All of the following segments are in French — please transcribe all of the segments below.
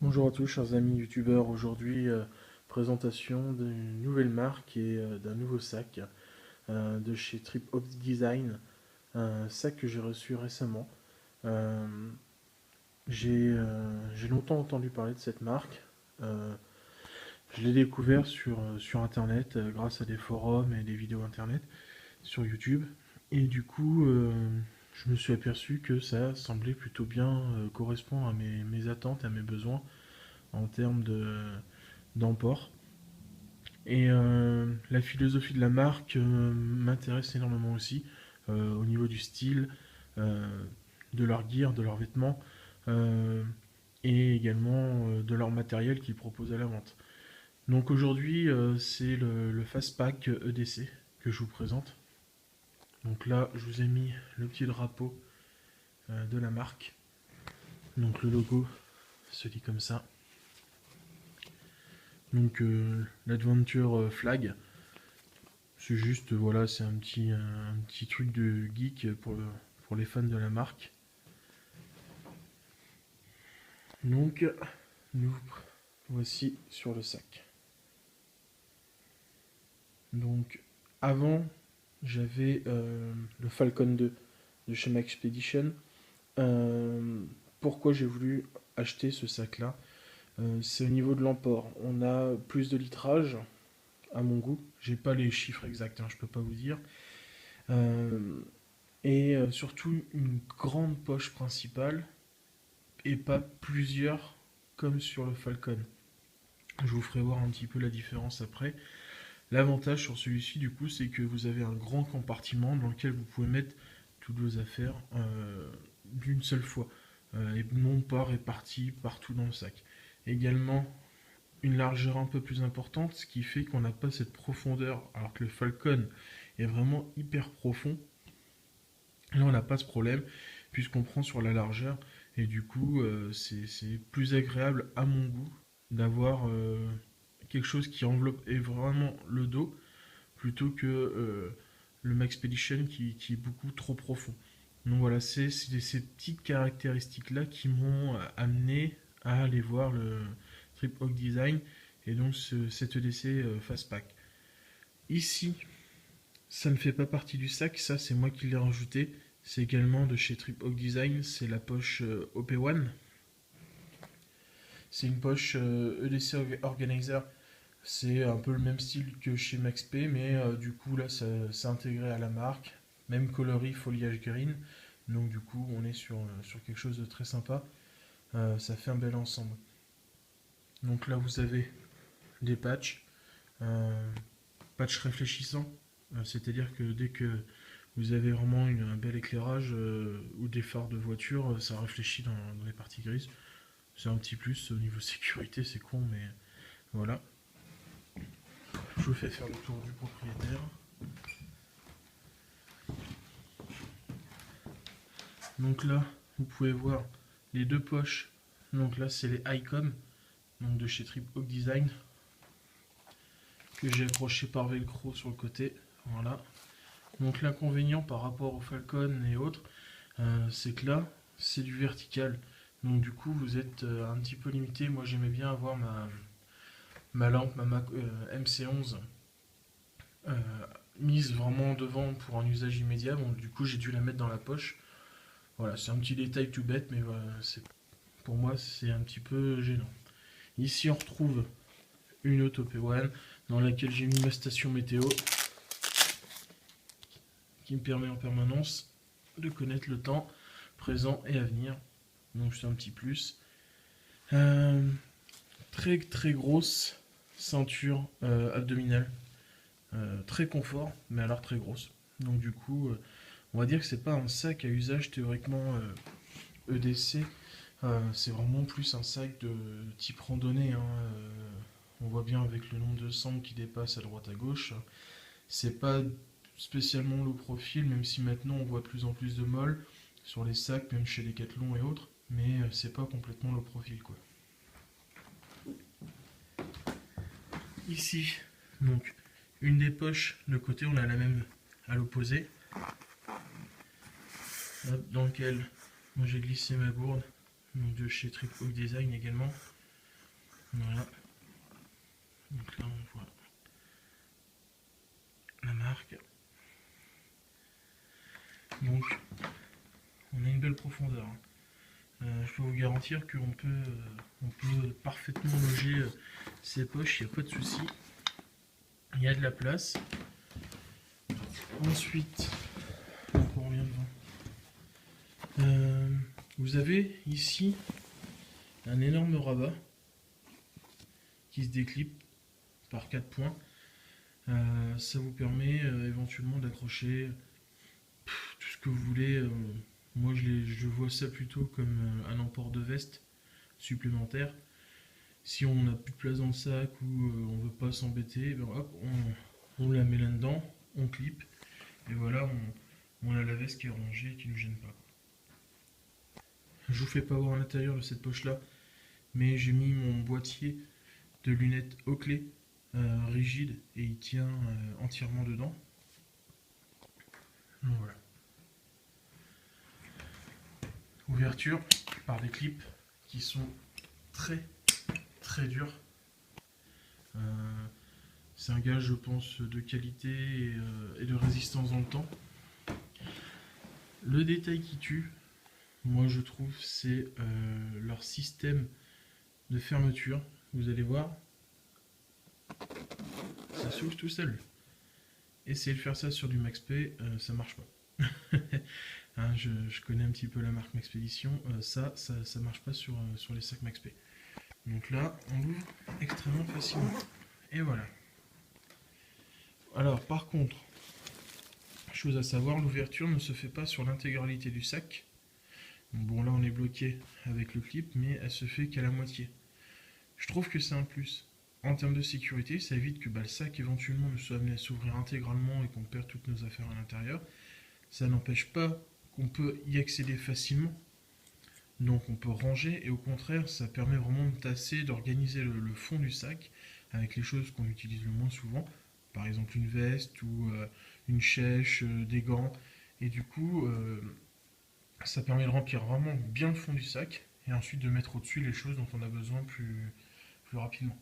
Bonjour à tous, chers amis youtubeurs. Aujourd'hui, présentation d'une nouvelle marque et d'un nouveau sac de chez Trip Hop Design. Un sac que j'ai reçu récemment. Euh, j'ai longtemps entendu parler de cette marque. Euh, je l'ai découvert sur internet grâce à des forums et des vidéos internet sur YouTube. Et du coup, je me suis aperçu que ça semblait plutôt bien correspondre à mes attentes, à mes besoins en termes d'emport. Et la philosophie de la marque m'intéresse énormément aussi, au niveau du style, euh, de leur gear, de leurs vêtements, euh, et également de leur matériel qu'ils proposent à la vente. Donc aujourd'hui, c'est le Fastpack EDC que je vous présente. Donc là, je vous ai mis le petit drapeau de la marque. Donc le logo se lit comme ça. Donc l'Adventure Flag. C'est juste, voilà, c'est un petit truc de geek pour les fans de la marque. Donc, nous voici sur le sac. Donc, avant, j'avais le Falcon 2 de chez Maxpedition. Euh, Pourquoi j'ai voulu acheter ce sac-là? C'est au niveau de l'emport. On a plus de litrage, à mon goût. J'ai pas les chiffres exacts, hein, je peux pas vous dire. Euh, et surtout une grande poche principale et pas plusieurs comme sur le Falcon. Je vous ferai voir un petit peu la différence après. L'avantage sur celui-ci du coup c'est que vous avez un grand compartiment dans lequel vous pouvez mettre toutes vos affaires d'une seule fois et non pas réparties partout dans le sac. Également une largeur un peu plus importante, ce qui fait qu'on n'a pas cette profondeur alors que le Falcon est vraiment hyper profond. Là on n'a pas ce problème puisqu'on prend sur la largeur et du coup c'est plus agréable à mon goût d'avoir quelque chose qui enveloppe vraiment le dos plutôt que le Maxpedition qui est beaucoup trop profond. Donc voilà, c'est ces petites caractéristiques là qui m'ont amené à aller voir le Trip Hawk Design et donc cet EDC Fastpack. Ici, ça ne fait pas partie du sac, ça c'est moi qui l'ai rajouté. C'est également de chez Trip Hawk Design, c'est la poche OP1. C'est une poche EDC Organizer. C'est un peu le même style que chez MaxP, mais du coup là c'est intégré à la marque. Même coloris foliage green. Donc du coup on est sur quelque chose de très sympa. Ça fait un bel ensemble. Donc là vous avez des patchs. Euh, Patch réfléchissant. C'est-à-dire que dès que vous avez vraiment un bel éclairage ou des phares de voiture, ça réfléchit dans les parties grises. C'est un petit plus au niveau sécurité, c'est con, mais voilà. Je vous fais faire le tour du propriétaire. Donc là, vous pouvez voir les deux poches. Donc là, c'est les Icom, donc de chez Trip Hawk Design, que j'ai accroché par velcro sur le côté. Voilà. Donc l'inconvénient par rapport au Falcon et autres, c'est que là, c'est du vertical. Donc du coup, vous êtes un petit peu limité. Moi, j'aimais bien avoir ma lampe, ma Mac, MC11, euh, mise vraiment devant pour un usage immédiat. Bon, du coup, j'ai dû la mettre dans la poche. Voilà, c'est un petit détail tout bête, mais voilà, pour moi, c'est un petit peu gênant. Ici, on retrouve une auto P1 dans laquelle j'ai mis ma station météo qui me permet en permanence de connaître le temps présent et à venir. Donc c'est un petit plus. Euh, Très très grosse ceinture abdominale. Très confort, mais alors très grosse. Donc du coup, on va dire que c'est pas un sac à usage théoriquement EDC. C'est vraiment plus un sac de type randonnée, hein. On voit bien avec le nombre de sangles qui dépasse à droite à gauche. C'est pas spécialement low profil, même si maintenant on voit de plus en plus de molles sur les sacs, même chez Decathlon et autres, mais c'est pas complètement low profil quoi. Ici, donc, une des poches de côté, on a la même à l'opposé, dans lequel moi j'ai glissé ma gourde, donc de chez Trip Hawk Design également. Voilà. Donc là on voit la marque. Donc on a une belle profondeur. Je peux vous garantir qu'on peut parfaitement loger ces poches, il n'y a pas de souci. Il y a de la place. Ensuite, donc on revient devant. Vous avez ici un énorme rabat qui se déclipe par 4 points. Ça vous permet éventuellement d'accrocher tout ce que vous voulez. Moi je vois ça plutôt comme un emport de veste supplémentaire. Si on n'a plus de place dans le sac ou on veut pas s'embêter, ben hop, on la met là-dedans, on clip, et voilà, on a la veste qui est rangée et qui ne nous gêne pas. Je vous fais pas voir l'intérieur de cette poche là, mais j'ai mis mon boîtier de lunettes Oakley rigide et il tient entièrement dedans. Donc voilà. Ouverture par des clips qui sont très durs. C'est un gage, je pense, de qualité et de résistance dans le temps. Le détail qui tue, moi je trouve, c'est leur système de fermeture. Vous allez voir, ça s'ouvre tout seul. Essayez de faire ça sur du MaxP, ça marche pas. Hein, je connais un petit peu la marque Maxpédition, ça marche pas sur les sacs MaxP. Donc là, on l'ouvre extrêmement facilement. Et voilà. Alors par contre, chose à savoir, l'ouverture ne se fait pas sur l'intégralité du sac. Bon là on est bloqué avec le clip, mais elle se fait qu'à la moitié. Je trouve que c'est un plus. En termes de sécurité, ça évite que le sac éventuellement ne soit amené à s'ouvrir intégralement et qu'on perde toutes nos affaires à l'intérieur. Ça n'empêche pas qu'on peut y accéder facilement. Donc on peut ranger et au contraire ça permet vraiment de tasser, d'organiser le fond du sac avec les choses qu'on utilise le moins souvent. Par exemple une veste ou une chèche, des gants. Et du coup ça permet de remplir vraiment bien le fond du sac et ensuite de mettre au-dessus les choses dont on a besoin plus rapidement.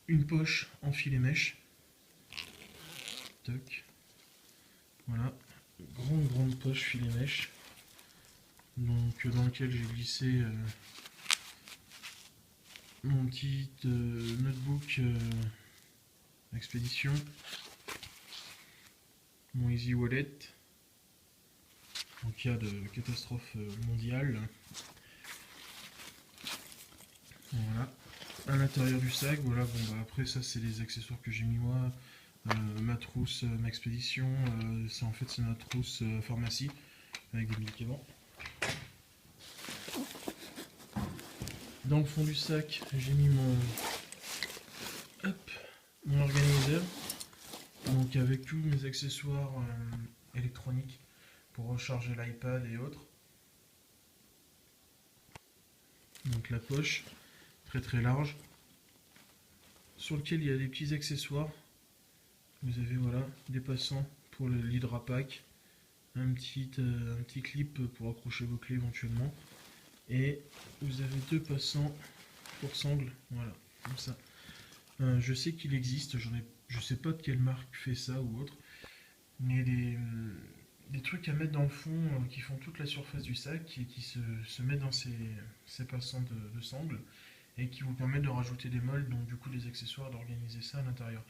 Une poche en filet mèche. Toc. Voilà. Grande poche filet mèche. Donc dans lequel j'ai glissé mon petit notebook expédition, mon Easy Wallet en cas de catastrophe mondiale. Voilà. À l'intérieur du sac, voilà, bon bah après ça c'est les accessoires que j'ai mis moi. Ma trousse Maxpédition, c'est en fait c'est ma trousse pharmacie avec des médicaments. Dans le fond du sac, j'ai mis mon organiseur, donc avec tous mes accessoires électroniques pour recharger l'iPad et autres. Donc la poche, très large, sur lequel il y a des petits accessoires. Vous avez voilà des passants pour l'hydrapack, un petit clip pour accrocher vos clés éventuellement, et vous avez 2 passants pour sangle, voilà, comme ça. Je sais qu'il existe, je sais pas de quelle marque fait ça ou autre, mais des trucs à mettre dans le fond qui font toute la surface du sac et qui se mettent dans ces passants de sangle et qui vous permettent de rajouter des molles, donc du coup des accessoires, d'organiser ça à l'intérieur.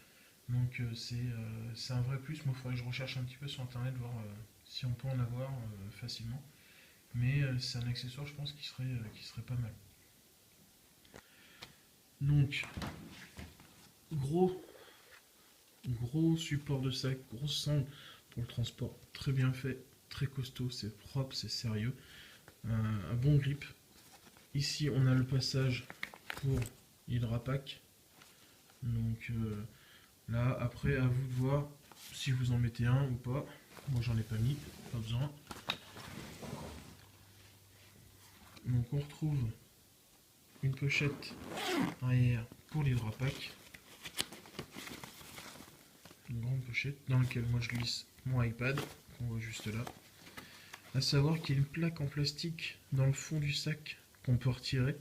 Donc c'est un vrai plus. Moi il faudrait que je recherche un petit peu sur internet, voir si on peut en avoir facilement. Mais c'est un accessoire je pense qui serait pas mal. Donc gros support de sac, grosse sangle pour le transport, très bien fait, très costaud, c'est propre, c'est sérieux, un bon grip. Ici on a le passage pour l'hydrapack, donc là après à vous de voir si vous en mettez un ou pas. Moi j'en ai pas mis, pas besoin. Donc on retrouve une pochette arrière pour l'hydrapack, une grande pochette dans laquelle moi je glisse mon iPad qu'on voit juste là. À savoir qu'il y a une plaque en plastique dans le fond du sac qu'on peut retirer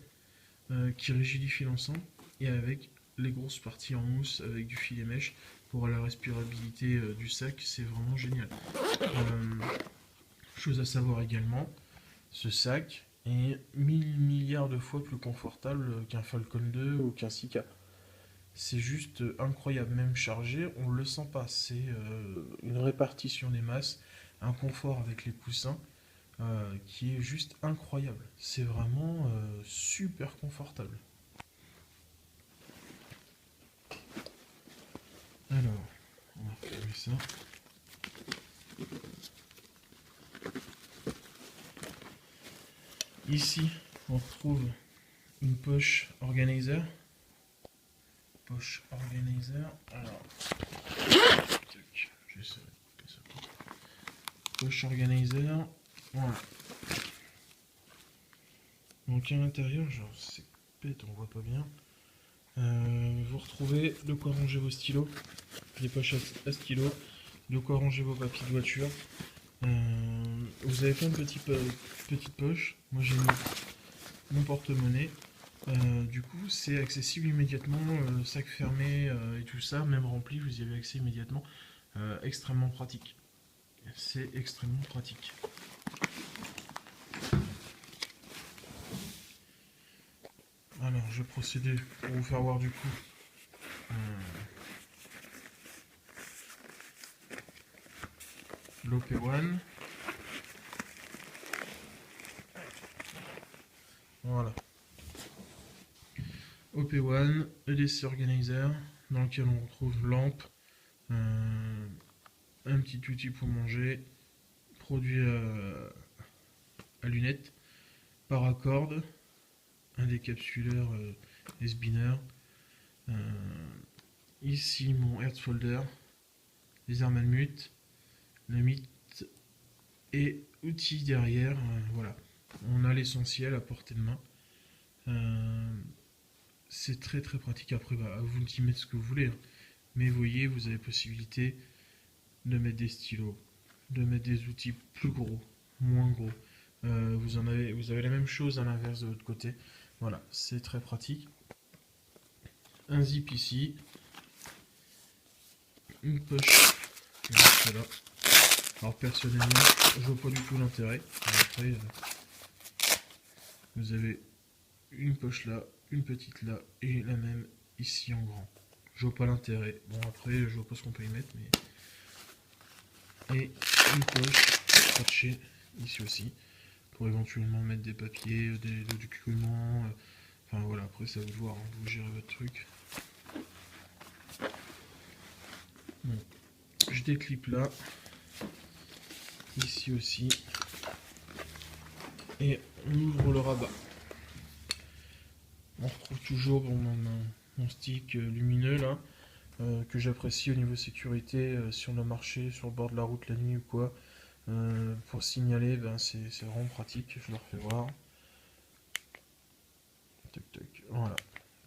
qui rigidifie l'ensemble et avec les grosses parties en mousse avec du filet mèche pour la respirabilité du sac, c'est vraiment génial. Chose à savoir également, ce sac est 1000 milliards de fois plus confortable qu'un Falcon 2 ou qu'un Sika. C'est juste incroyable, même chargé, on ne le sent pas. C'est une répartition des masses, un confort avec les coussins qui est juste incroyable. C'est vraiment super confortable. Alors, on va refermer ça. Ici, on retrouve une poche organizer. Poche organizer. Alors, j'essaie de couper ça. Poche organizer. Voilà. Donc à l'intérieur, genre c'est bête, on voit pas bien. Vous retrouvez de quoi ranger vos stylos, des poches à stylos, de quoi ranger vos papiers de voiture. Vous avez plein de petites poches. Moi j'ai mis mon porte-monnaie. Du coup, c'est accessible immédiatement, sac fermé et tout ça, même rempli, vous y avez accès immédiatement. Extrêmement pratique. C'est extrêmement pratique. Alors, je vais procéder pour vous faire voir du coup. L'OP1. Voilà. OP1, EDC Organizer, dans lequel on retrouve lampe, un petit outil pour manger, produit à lunettes, paracorde, un décapsuleur S-binner, ici mon Hertz Folder, les armes mute, la mythe et outils derrière, voilà. On a l'essentiel à portée de main. C'est très très pratique. Après, bah, à vous d'y mettre ce que vous voulez. Hein. Mais vous voyez, vous avez possibilité de mettre des stylos, de mettre des outils plus gros, moins gros. Vous avez la même chose à l'inverse de l'autre côté. Voilà, c'est très pratique. Un zip ici. Une poche juste là. Alors personnellement, je vois pas du tout l'intérêt. Après, vous avez une poche là, une petite là, et la même ici en grand. Je vois pas l'intérêt. Bon après, je vois pas ce qu'on peut y mettre, mais... Et une poche scratchée ici aussi, pour éventuellement mettre des papiers, des documents. Enfin voilà, après ça vous voir, hein, vous gérez votre truc. Bon. Je déclipe là. Ici aussi. Et on ouvre le rabat. On retrouve toujours mon stick lumineux là, que j'apprécie au niveau sécurité si on doit marcher sur le bord de la route la nuit ou quoi. Pour signaler, ben c'est vraiment pratique, je leur fais voir. Tac, tac. Voilà,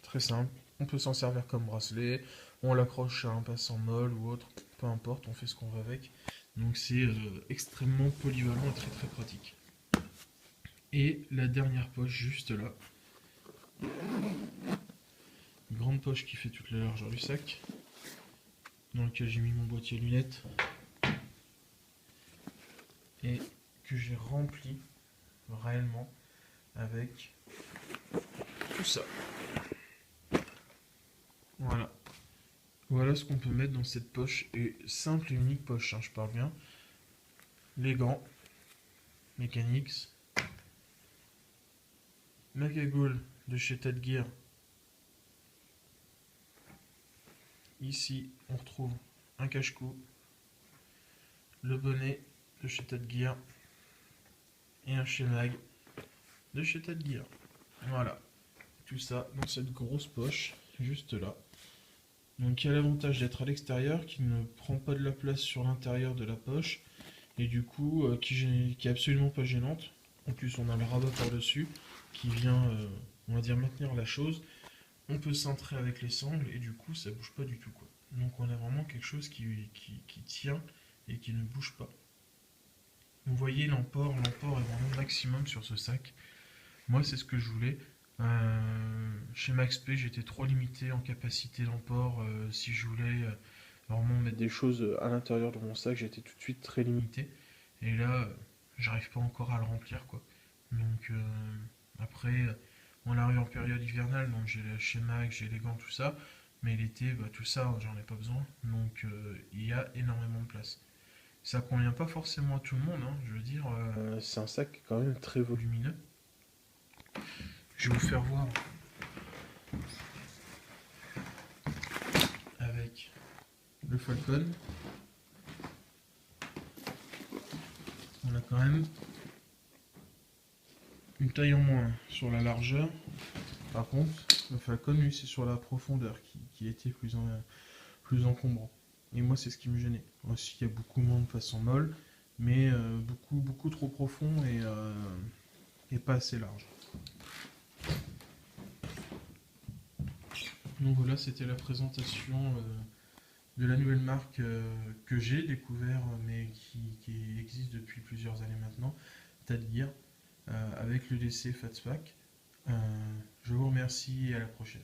très simple. On peut s'en servir comme bracelet, on l'accroche à un passant molle ou autre, peu importe, on fait ce qu'on veut avec. Donc c'est extrêmement polyvalent et très très pratique. Et la dernière poche juste là. Une grande poche qui fait toute la largeur du sac, dans lequel j'ai mis mon boîtier lunettes et que j'ai rempli réellement avec tout ça. Voilà. Voilà ce qu'on peut mettre dans cette poche, et simple et unique poche, hein, je parle bien. Les gants, Mechanics, la cagoule de chez Ted Gear. Ici, on retrouve un cache-cou, le bonnet de chez Ted Gear et un Shemag de chez Ted Gear. Voilà, tout ça dans cette grosse poche, juste là. Donc il y a l'avantage d'être à l'extérieur, qui ne prend pas de la place sur l'intérieur de la poche, et du coup qui est absolument pas gênante. En plus on a le rabat par-dessus, qui vient, on va dire, maintenir la chose. On peut centrer avec les sangles, et du coup ça bouge pas du tout, quoi. Donc on a vraiment quelque chose qui tient et qui ne bouge pas. Vous voyez l'emport est vraiment maximum sur ce sac. Moi c'est ce que je voulais. Chez MaxP, j'étais trop limité en capacité d'emport. Si je voulais vraiment mettre des choses à l'intérieur de mon sac, j'étais tout de suite très limité. Et là, j'arrive pas encore à le remplir, quoi. Donc après, on arrive en période hivernale, donc j'ai le schéma, j'ai les gants, tout ça. Mais l'été, bah, tout ça, j'en ai pas besoin. Donc il y a énormément de place. Ça convient pas forcément à tout le monde, hein, je veux dire. C'est un sac quand même très volumineux. Je vais vous faire voir avec le Falcon. On a quand même une taille en moins sur la largeur. Par contre, le Falcon, lui, c'est sur la profondeur qui était plus encombrant. Et moi, c'est ce qui me gênait. Aussi, il y a beaucoup moins de façon molle, mais beaucoup trop profond et pas assez large. Donc voilà, c'était la présentation de la nouvelle marque que j'ai découvert, mais qui existe depuis plusieurs années maintenant, Tadgear, avec le DC Fatspack. Je vous remercie et à la prochaine.